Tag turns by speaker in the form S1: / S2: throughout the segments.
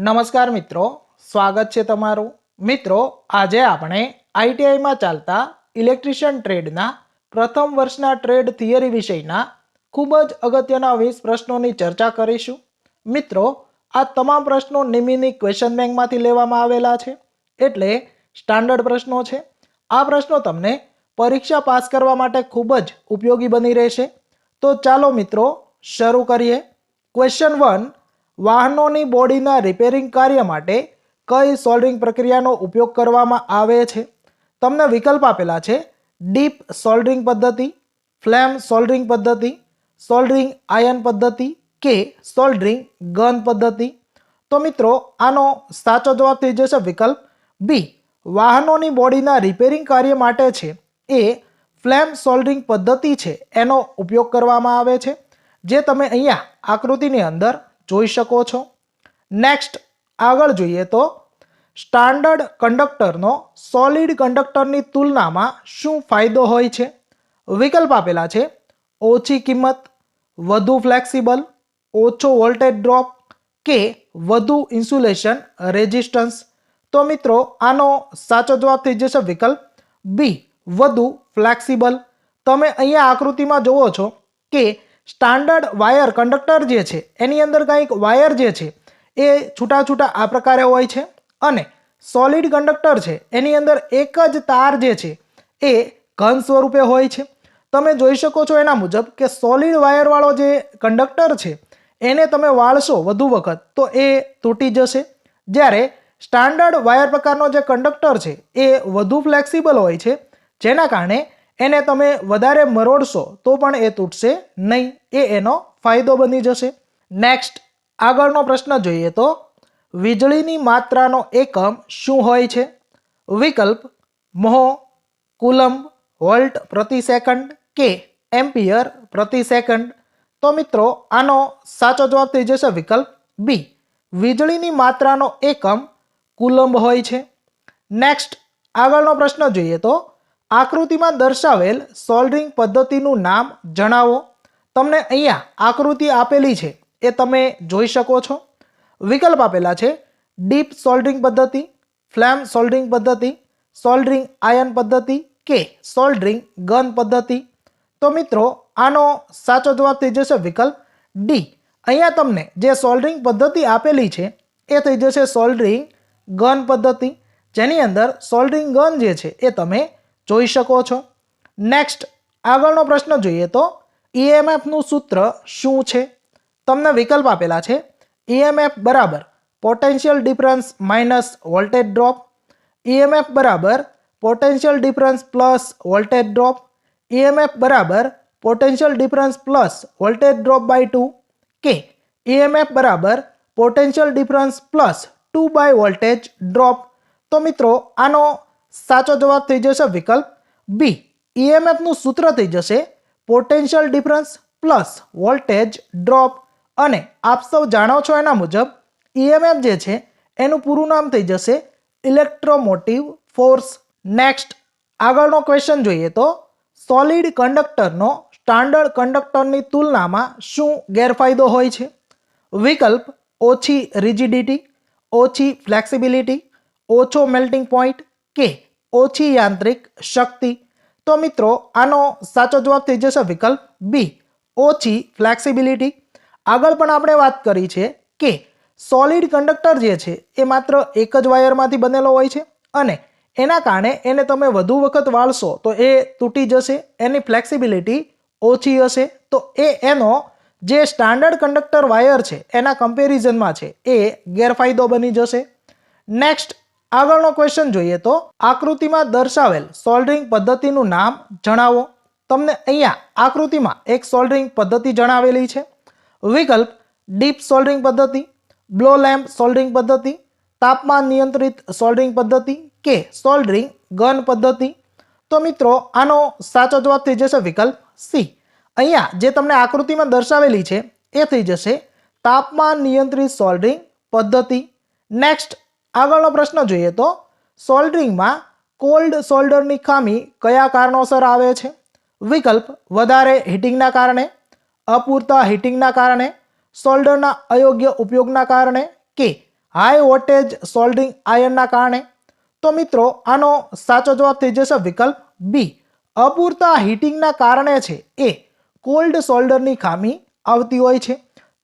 S1: નમસ્કાર મિત્રો, સ્વાગત છે તમારું. મિત્રો, આજે આપણે આઈટીઆઈમાં ચાલતા ઇલેક્ટ્રિશિયન ટ્રેડના પ્રથમ વર્ષના ટ્રેડ થિયરી વિષયના ખૂબ જ અગત્યના 20 પ્રશ્નોની ચર્ચા કરીશું. મિત્રો, આ તમામ પ્રશ્નો નિમિની ક્વેશ્ચન બેંકમાંથી લેવામાં આવેલા છે, એટલે સ્ટાન્ડર્ડ પ્રશ્નો છે. આ પ્રશ્નો તમને પરીક્ષા પાસ કરવા માટે ખૂબ જ ઉપયોગી બની રહેશે. તો ચાલો મિત્રો શરૂ કરીએ. ક્વેશ્ચન 1, વાહનોની બોડીના રિપેરિંગ કાર્ય માટે કઈ સોલ્ડરિંગ પ્રક્રિયાનો ઉપયોગ કરવામાં આવે છે? તમને વિકલ્પ આપેલા છે: ડીપ સોલ્ડરિંગ પદ્ધતિ, ફ્લેમ સોલ્ડરિંગ પદ્ધતિ, સોલ્ડરિંગ આયન પદ્ધતિ કે સોલ્ડરિંગ ગન પદ્ધતિ. તો મિત્રો, આનો સાચો જવાબ થઈ જશે વિકલ્પ બી. વાહનોની બોડીના રિપેરિંગ કાર્ય માટે છે એ ફ્લેમ સોલ્ડરિંગ પદ્ધતિ છે, એનો ઉપયોગ કરવામાં આવે છે, જે તમે અહીંયા આકૃતિની અંદર જોઈ શકો છો. નેક્સ્ટ આગળ જોઈએ તો સ્ટાન્ડર્ડ કંડક્ટરનો સોલિડ કંડક્ટરની તુલનામાં શું ફાયદો હોય છે? વિકલ્પ આપેલા છે: ઓછી કિંમત, વધુ ફ્લેક્સિબલ, ઓછો વોલ્ટેજ ડ્રોપ કે વધુ ઇન્સ્યુલેશન રેઝિસ્ટન્સ. તો મિત્રો, આનો સાચો જવાબ થઈ જશે વિકલ્પ બી, વધુ ફ્લેક્સિબલ. તમે અહીંયા આકૃતિમાં જુઓ છો કે સ્ટાન્ડર્ડ વાયર કંડક્ટર જે છે એની અંદર કંઈક વાયર જે છે એ છૂટા છૂટા આ પ્રકારે હોય છે, અને સોલિડ કંડક્ટર છે એની અંદર એક જ તાર જે છે એ ઘન સ્વરૂપે હોય છે. તમે જોઈ શકો છો એના મુજબ કે સોલિડ વાયરવાળો જે કંડક્ટર છે એને તમે વાળશો વધુ વખત તો એ તૂટી જશે, જ્યારે સ્ટાન્ડર્ડ વાયર પ્રકારનો જે કંડક્ટર છે એ વધુ ફ્લેક્સિબલ હોય છે, જેના કારણે એને તમે વધારે મરોડશો તો પણ એ તૂટશે નહીં. એ એનો ફાયદો બની જશે. નેક્સ્ટ આગળનો પ્રશ્ન જોઈએ તો વીજળીની માત્રાનો એકમ શું હોય છે? વિકલ્પ મ્હો, કુલમ્બ, વોલ્ટ પ્રતિ સેકન્ડ કે એમ્પિયર પ્રતિ સેકન્ડ. તો મિત્રો, આનો સાચો જવાબ થઈ જશે વિકલ્પ બી. વીજળીની માત્રાનો એકમ કુલમ્બ હોય છે. નેક્સ્ટ આગળનો પ્રશ્ન જોઈએ તો આકૃતિમાં દર્શાવેલ સોલ્ડરિંગ પદ્ધતિનું નામ જણાવો. તમને અહીંયા આકૃતિ આપેલી છે એ તમે જોઈ શકો છો. વિકલ્પ આપેલા છે: ડીપ સોલ્ડરિંગ પદ્ધતિ, ફ્લેમ સોલ્ડરિંગ પદ્ધતિ, સોલ્ડરિંગ આયન પદ્ધતિ કે સોલ્ડરિંગ ગન પદ્ધતિ. તો મિત્રો, આનો સાચો જવાબ થઈ જશે વિકલ્પ ડી. અહીંયા તમને જે સોલ્ડરિંગ પદ્ધતિ આપેલી છે એ થઈ જશે સોલ્ડરિંગ ગન પદ્ધતિ, જેની અંદર સોલ્ડરિંગ ગન જે છે એ તમે જોઈ શકો છો. નેક્સ્ટ આગળનો પ્રશ્ન જોઈએ તો ઈએમએફનું સૂત્ર શું છે? તમને વિકલ્પ આપેલા છે: ઈએમએફ બરાબર potential difference minus voltage drop, EMF બરાબર potential difference plus voltage drop, EMF બરાબર potential difference plus voltage drop by 2 કે ઈએમએફ બરાબર potential difference plus 2 by voltage drop. તો મિત્રો, આનો સાચો જવાબ થઈ જશે વિકલ્પ બી. ઈએમએફનું સૂત્ર થઈ જશે potential difference plus voltage drop, અને આપ સૌ જાણો છો એના મુજબ ઈએમએફ જે છે એનું પૂરું નામ થઈ જશે ઇલેક્ટ્રોમોટિવ ફોર્સ. નેક્સ્ટ આગળનો ક્વેશ્ચન જોઈએ તો સોલિડ કંડક્ટરનો સ્ટાન્ડર્ડ કંડક્ટરની તુલનામાં શું ગેરફાયદો હોય છે? વિકલ્પ ઓછી રિજિડિટી, ઓછી ફ્લેક્સિબિલિટી, ઓછો મેલ્ટિંગ પોઈન્ટ કે ઓછી યાંત્રિક શક્તિ. તો મિત્રો, આનો સાચો જવાબ થઈ જશે વિકલ્પ બી, ઓછી ફ્લેક્સિબિલિટી. આગળ પણ આપણે વાત કરી છે કે સોલિડ કંડક્ટર જે છે એ માત્ર એક જ વાયરમાંથી બનેલો હોય છે, અને એના કારણે એને તમે વધુ વખત વાળશો તો એ તૂટી જશે, એની ફ્લેક્સિબિલિટી ઓછી હશે. તો એનો જે સ્ટાન્ડર્ડ કંડક્ટર વાયર છે એના કમ્પેરિઝનમાં છે એ ગેરફાયદો બની જશે. નેક્સ્ટ આગળનો ક્વેશ્ચન જોઈએ તો આકૃતિમાં દર્શાવેલ સોલ્ડરિંગ પદ્ધતિનું નામ જણાવો. તમને અહીંયા આકૃતિમાં એક સોલ્ડરિંગ પદ્ધતિ જણાવેલી છે. વિકલ્પ ડીપ સોલ્ડરિંગ પદ્ધતિ, બ્લો લેમ્પ સોલ્ડરિંગ પદ્ધતિ, તાપમાન નિયંત્રિત સોલ્ડરિંગ પદ્ધતિ કે સોલ્ડરિંગ ગન પદ્ધતિ. તો મિત્રો, આનો સાચો જવાબ થઈ જશે વિકલ્પ સી. અહીંયા જે તમને આકૃતિમાં દર્શાવેલી છે એ થઈ જશે તાપમાન નિયંત્રિત સોલ્ડરિંગ પદ્ધતિ. નેક્સ્ટ આગળનો પ્રશ્ન જોઈએ તો સોલ્ડરિંગમાં કોલ્ડ સોલ્ડરની ખામી કયા કારણોસર આવે છે? વિકલ્પ વધારે હીટિંગના કારણે, અપૂરતા હીટિંગના કારણે, સોલ્ડરના અયોગ્ય ઉપયોગના કારણે કે હાઈ વોલ્ટેજ સોલ્ડરિંગ આયર્નના કારણે? તો મિત્રો આનો સાચો જવાબ થઈ જશે વિકલ્પ બી, અપૂરતા હીટિંગના કારણે છે એ કોલ્ડ સોલ્ડરની ખામી આવતી હોય છે.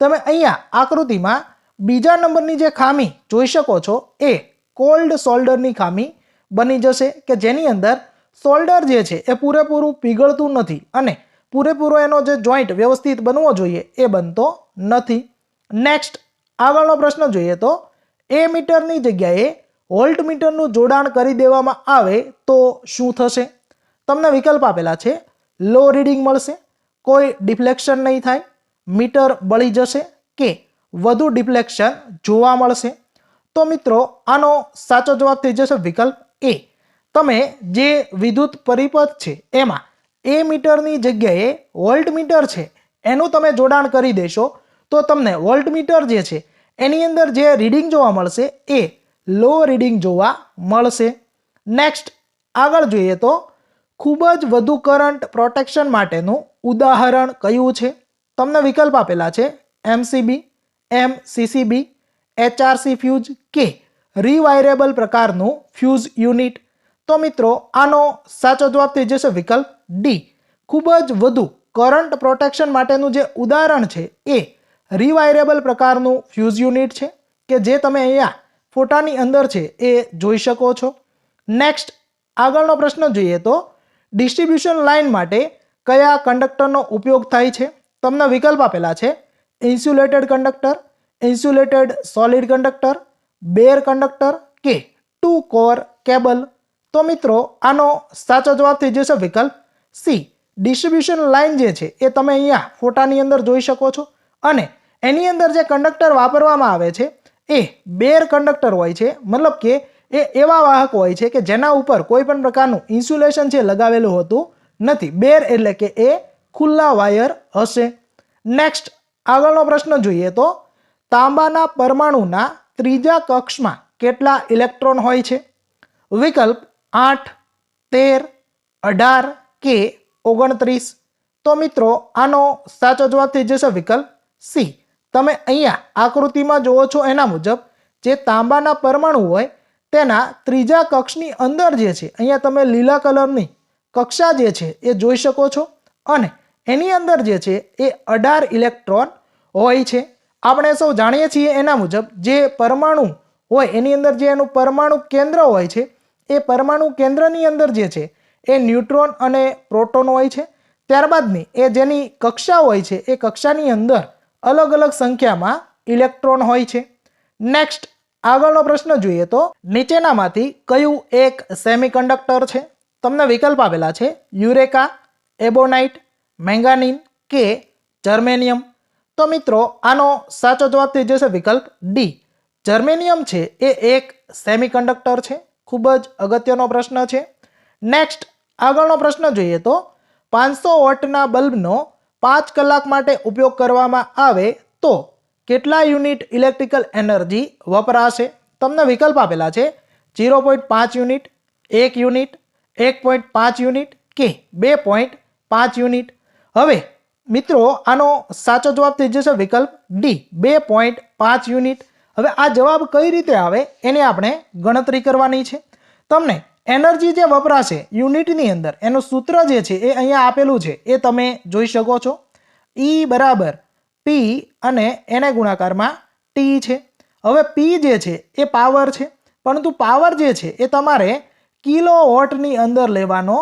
S1: તમે અહીંયા આકૃતિમાં બીજા નંબરની જે ખામી જોઈ શકો છો એ કોલ્ડ સોલ્ડરની ખામી બની જશે કે જેની અંદર સોલ્ડર જે છે એ પૂરેપૂરું પીગળતું નથી અને પૂરેપૂરો એનો જે જોઈન્ટ વ્યવસ્થિત બનવો જોઈએ એ બનતો નથી. નેક્સ્ટ આગળનો પ્રશ્ન જોઈએ તો એ મીટરની જગ્યાએ વોલ્ટ મીટરનું જોડાણ કરી દેવામાં આવે તો શું થશે? તમને વિકલ્પ આપેલા છે. લો રીડિંગ મળશે, કોઈ ડિફ્લેક્શન નહીં થાય, મીટર બળી જશે કે વધુ ડિફ્લેક્શન જોવા મળશે. તો મિત્રો આનો સાચો જવાબ થઈ જશે વિકલ્પ એ. તમે જે વિદ્યુત પરિપથ છે એમાં એ મીટરની જગ્યાએ વોલ્ટ મીટર છે એનું તમે જોડાણ કરી દેશો તો તમને વોલ્ટ મીટર જે છે એની અંદર જે રીડિંગ જોવા મળશે એ લો રીડિંગ જોવા મળશે. નેક્સ્ટ આગળ જોઈએ તો ખૂબ જ વધુ કરંટ પ્રોટેક્શન માટેનું ઉદાહરણ કયું છે? તમને વિકલ્પ આપેલા છે એમસીબી, એમસીસીબી, એચઆરસી ફ્યુઝ કે રિવાયરેબલ પ્રકારનું ફ્યુઝ યુનિટ. તો મિત્રો આનો સાચો જવાબ થઈ જશે વિકલ્પ ડી, ખૂબ જ વધુ કરંટ પ્રોટેક્શન માટેનું જે ઉદાહરણ છે એ રિવાયરેબલ પ્રકારનું ફ્યુઝ યુનિટ છે કે જે તમે અહીંયા ફોટાની અંદર છે એ જોઈ શકો છો. નેક્સ્ટ આગળનો પ્રશ્ન જોઈએ તો ડિસ્ટ્રીબ્યુશન લાઇન માટે કયા કંડક્ટરનો ઉપયોગ થાય છે? તમને વિકલ્પ આપેલા છે insulated conductor, insulated solid conductor, bare conductor કે ટુ કોર કેબલ. તો મિત્રો આનો સાચો જવાબ થઈ જશે વિકલ્પ સી, ડિસ્ટ્રીબ્યુશન લાઇન જે છે એ તમે અહીંયા ફોટાની અંદર જોઈ શકો છો અને એની અંદર જે કંડક્ટર વાપરવામાં આવે છે એ બેર કંડક્ટર હોય છે, મતલબ કે એ એવા વાહક હોય છે કે જેના ઉપર કોઈ પણ પ્રકારનું ઇન્સ્યુલેશન છે લગાવેલું હોતું નથી. બેર એટલે કે એ ખુલ્લા વાયર હશે. નેક્સ્ટ આગળનો પ્રશ્ન જોઈએ તો તાંબાના પરમાણુના ત્રીજા કક્ષમાં કેટલા ઇલેક્ટ્રોન હોય છે? વિકલ્પ 8, 13, 18 કે 29. તો મિત્રો આનો સાચો જવાબ થઈ જશે વિકલ્પ સી. તમે અહીંયા આકૃતિમાં જુઓ છો એના મુજબ જે તાંબાના પરમાણુ હોય તેના ત્રીજા કક્ષની અંદર જે છે અહીંયા તમે લીલા કલરની કક્ષા જે છે એ જોઈ શકો છો અને એની અંદર જે છે એ 18 ઇલેક્ટ્રોન હોય છે. આપણે સૌ જાણીએ છીએ એના મુજબ જે પરમાણુ હોય એની અંદર જે એનું પરમાણુ કેન્દ્ર હોય છે એ પરમાણુ કેન્દ્રની અંદર જે છે એ ન્યુટ્રોન અને પ્રોટોન હોય છે. ત્યારબાદની એ જેની કક્ષા હોય છે એ કક્ષાની અંદર અલગ અલગ સંખ્યામાં ઇલેક્ટ્રોન હોય છે. નેક્સ્ટ આગળનો પ્રશ્ન જોઈએ તો નીચેનામાંથી કયું એક સેમિકન્ડક્ટર છે? તમને વિકલ્પ આપેલા છે યુરેકા, એબોનાઇટ, મેંગાનીન કે જર્મેનિયમ. તો મિત્રો આનો સાચો જવાબ થઈ જશે વિકલ્પ ડી, જર્મેનિયમ છે એ એક સેમિકન્ડક્ટર છે. ખૂબ જ અગત્યનો પ્રશ્ન છે. નેક્સ્ટ આગળનો પ્રશ્ન જોઈએ તો 500 વોટના બલ્બનો 5 કલાક માટે ઉપયોગ કરવામાં આવે તો કેટલા યુનિટ ઇલેક્ટ્રિકલ એનર્જી વપરાશે? તમને વિકલ્પ આપેલા છે 0.5 યુનિટ, 1 યુનિટ, 1.5 યુનિટ કે 2.5 યુનિટ. હવે મિત્રો આનો સાચો જવાબ થઈ જશે વિકલ્પ ડી, 2.5 યુનિટ. હવે આ જવાબ કઈ રીતે આવે એની આપણે ગણતરી કરવાની છે. તમને એનર્જી જે વપરાશે યુનિટની અંદર એનું સૂત્ર જે છે એ અહીંયા આપેલું છે એ તમે જોઈ શકો છો. E બરાબર P અને એને ગુણાકારમાં T છે. હવે P જે છે એ પાવર છે, પરંતુ પાવર જે છે એ તમારે કિલો વોટની અંદર લેવાનો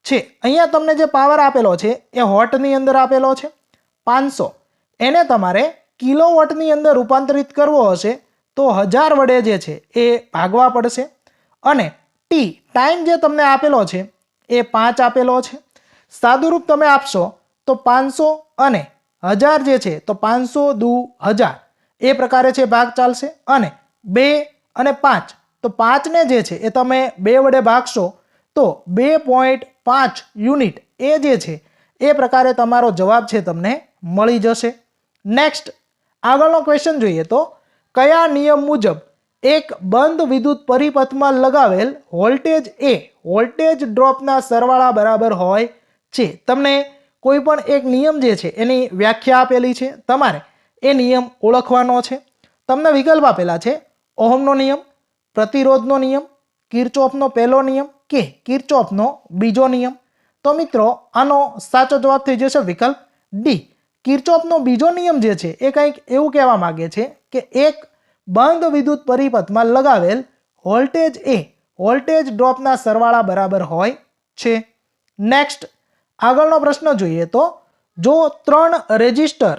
S1: છે. અહીંયા તમને જે પાવર આપેલો છે એ વોટની અંદર આપેલો છે 500, એને તમારે કિલો વોટની અંદર રૂપાંતરિત કરવો હશે તો 1000 વડે જે છે એ ભાગવા પડશે. અને ટી ટાઈમ જે તમને આપેલો છે એ 5 આપેલો છે. સાદુરૂપ તમે આપશો તો 500 અને 1000 જે છે તો 500 દુ 1000 એ પ્રકારે છે ભાગ ચાલશે. અને 2 અને 5 તો 5 ને જે છે એ તમે 2 વડે ભાગશો તો 2.5 યુનિટ એ જે છે એ પ્રકારે તમારો જવાબ છે તમને મળી જશે. નેક્સ્ટ આગળનો ક્વેશ્ચન જોઈએ તો કયા નિયમ મુજબ એક બંધ વિદ્યુત પરિપથમાં લગાવેલ વોલ્ટેજ એ વોલ્ટેજ ડ્રોપના સરવાળા બરાબર હોય છે? તમને કોઈ પણ એક નિયમ જે છે એની વ્યાખ્યા આપેલી છે, તમારે એ નિયમ ઓળખવાનો છે. તમને વિકલ્પ આપેલા છે ઓહમનો નિયમ, પ્રતિરોધનો નિયમ, કિર્ચોફનો પહેલો નિયમ કે કિર્ચોફનો બીજો નિયમ? તો મિત્રો આનો સાચો જવાબ થઈ જશે વિકલ્પ ડી, કિર્ચોફનો બીજો નિયમ જે છે એ કંઈક એવું કહેવા માંગે છે કે એક બંધ વિદ્યુત પરિપથમાં લગાવેલ વોલ્ટેજ એ વોલ્ટેજ ડ્રોપના સરવાળા બરાબર હોય છે. નેક્સ્ટ આગળનો પ્રશ્ન જોઈએ તો જો 3 રેઝિસ્ટર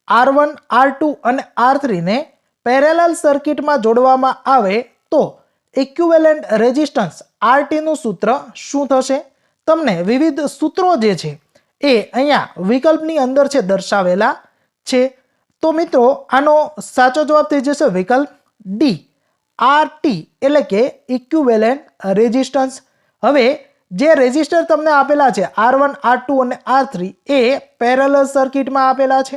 S1: R1, R2 અને R3 ને પેરેલલ સર્કિટમાં જોડવામાં આવે તો ઇક્વિવેલન્ટ રેઝિસ્ટન્સ RT નું સૂત્ર શું થશે? તમને વિવિધ સૂત્રો જે છે એ અહીંયા વિકલ્પની અંદર છે દર્શાવેલા છે. તો મિત્રો આનો સાચો જવાબ થઈ જશે વિકલ્પ ડી, RT એટલે કે ઇક્વિવેલન્ટ રેઝિસ્ટન્સ. હવે જે રેઝિસ્ટર તમને આપેલા છે R1, R2 અને R3 એ પેરેલલ સર્કિટમાં આપેલા છે.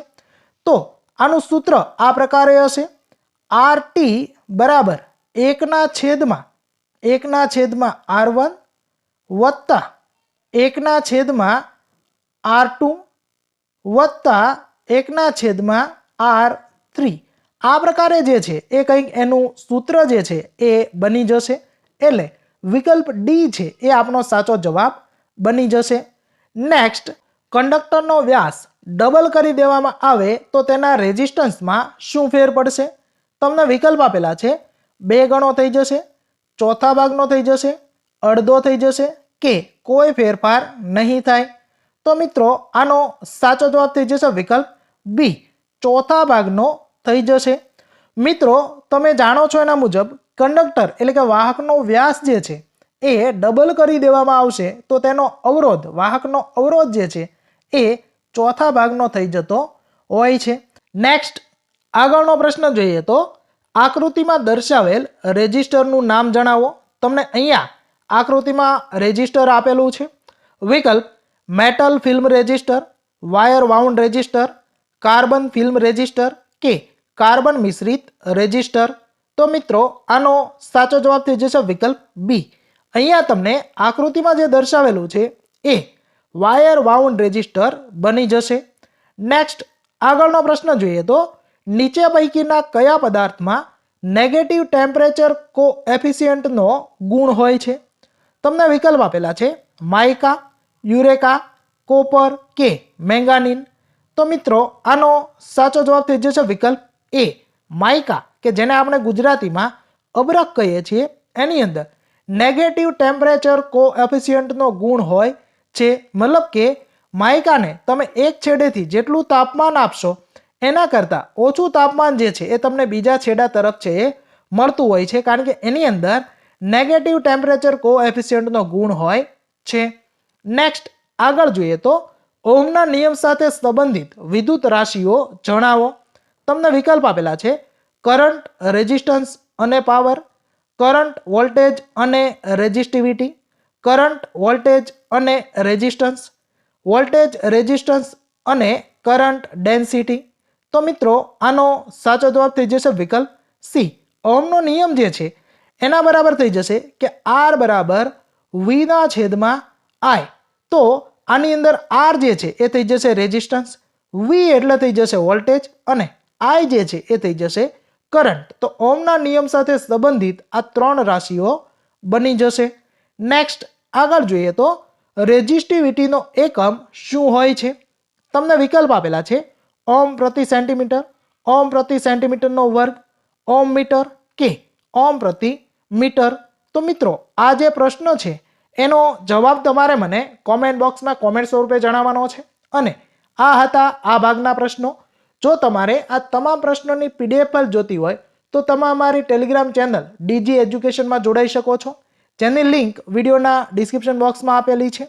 S1: તો આનું સૂત્ર આ પ્રકારે હશે, RT બરાબર 1/1 R1 વત્તા 1/R2 વત્તા 1/R3. આ પ્રકારે જે છે એ કંઈક એનું સૂત્ર જે છે એ બની જશે. એટલે વિકલ્પ ડી છે એ આપણો સાચો જવાબ બની જશે. નેક્સ્ટ કંડક્ટરનો વ્યાસ ડબલ કરી દેવામાં આવે તો તેના રેઝિસ્ટન્સમાં શું ફેર પડશે? તમને વિકલ્પ આપેલા છે 2 ગણો થઈ જશે, ચોથા ભાગનો થઈ જશે, અડધો થઈ જશે કે કોઈ ફેરફાર નહીં થાય. તો મિત્રો આનો સાચો જવાબ થઈ જશે વિકલ્પ બી, ચોથા ભાગનો થઈ જશે. મિત્રો તમે જાણો છો એના મુજબ કંડક્ટર એટલે કે વાહકનો વ્યાસ જે છે એ ડબલ કરી દેવામાં આવશે તો તેનો અવરોધ, વાહકનો અવરોધ જે છે એ ચોથા ભાગનો થઈ જતો હોય છે. નેક્સ્ટ આગળનો પ્રશ્ન જોઈએ તો આકૃતિમાં દર્શાવેલ રેઝિસ્ટરનું નામ જણાવો. તમને અહીંયા આકૃતિમાં રેઝિસ્ટર આપેલું છે. વિકલ્પ metal film resistor, wire wound resistor, carbon film resistor કે કાર્બન મિશ્રિત રેઝિસ્ટર? તો મિત્રો આનો સાચો જવાબ થઈ જશે વિકલ્પ બી. અહીંયા તમને આકૃતિમાં જે દર્શાવેલું છે એ વાયર વાઉન્ડ રેઝિસ્ટર બની જશે. નેક્સ્ટ આગળનો પ્રશ્ન જોઈએ તો નીચે પૈકીના કયા પદાર્થમાં નેગેટિવ ટેમ્પરેચર કોએફિશિયન્ટનો ગુણ હોય છે? તમને વિકલ્પ આપેલા છે માઇકા, યુરેકા, કોપર કે મેંગાનીન. તો મિત્રો આનો સાચો જવાબ થઈ જશે વિકલ્પ એ, માઇકા, કે જેને આપણે ગુજરાતીમાં અબરખ કહીએ છીએ, એની અંદર નેગેટિવ ટેમ્પરેચર કોએફિશિયન્ટનો ગુણ હોય છે. મતલબ કે માઇકાને તમે એક છેડેથી જેટલું તાપમાન આપશો એના કરતાં ઓછું તાપમાન જે છે એ તમને બીજા છેડા તરફ છે એ મળતું હોય છે, કારણ કે એની અંદર નેગેટિવ ટેમ્પરેચર કોએફિશિયન્ટનો ગુણ હોય છે. નેક્સ્ટ આગળ જોઈએ તો ઓહમના નિયમ સાથે સંબંધિત વિદ્યુત રાશિઓ જણાવો. તમને વિકલ્પ આપેલા છે કરંટ, રેઝિસ્ટન્સ અને પાવર, કરંટ, વોલ્ટેજ અને રેઝિસ્ટિવિટી, કરંટ, વોલ્ટેજ અને રેઝિસ્ટન્સ, વોલ્ટેજ, રેઝિસ્ટન્સ અને કરંટ ડેન્સિટી. તો મિત્રો આનો સાચો જવાબ થઈ જશે વિકલ્પ સી, ઓહમનો નિયમ જે છે એના બરાબર થઈ જશે કે R બરાબર V/I. તો આની અંદર R જે છે એ થઈ જશે રેઝિસ્ટન્સ, V એટલે થઈ જશે વોલ્ટેજ અને I જે છે એ થઈ જશે કરંટ. તો ઓહમના નિયમ સાથે સંબંધિત આ 3 રાશિઓ બની જશે. નેક્સ્ટ આગળ જોઈએ તો રેઝિસ્ટિવિટીનો એકમ શું હોય છે? તમને વિકલ્પ આપેલા છે ઓમ પ્રતિ સેન્ટીમીટર, ઓમ પ્રતિ સેન્ટીમીટરનો વર્ગ, ઓમ મીટર કે ઓમ પ્રતિ મીટર. તો મિત્રો આ જે પ્રશ્ન છે એનો જવાબ તમારે મને કોમેન્ટ બોક્સમાં કોમેન્ટ સ્વરૂપે જણાવવાનો છે. અને આ હતા આ ભાગના પ્રશ્નો. જો તમારે આ તમામ પ્રશ્નોની PDF ફાઇલ જોતી હોય તો તમે અમારી ટેલિગ્રામ ચેનલ ડીજી એજ્યુકેશનમાં જોડાઈ શકો છો, જેની લિંક વિડીયોના ડિસ્ક્રિપ્શન બોક્સમાં આપેલી છે.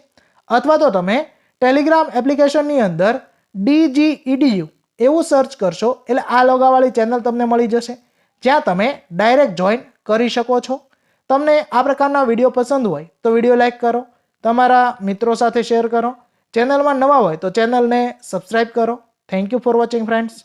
S1: અથવા તો તમે ટેલિગ્રામ એપ્લિકેશનની અંદર DGEDU એવું સર્ચ કરશો એટલે આ લોગાવાળી ચેનલ તમને મળી જશે, જ્યાં તમે ડાયરેક્ટ જોઈન કરી શકો છો. તમને આ પ્રકારના વિડીયો પસંદ હોય તો વિડીયો લાઈક કરો, તમારા મિત્રો સાથે શેર કરો, ચેનલમાં નવા હોય તો ચેનલને સબસ્ક્રાઈબ કરો. Thank you for watching friends.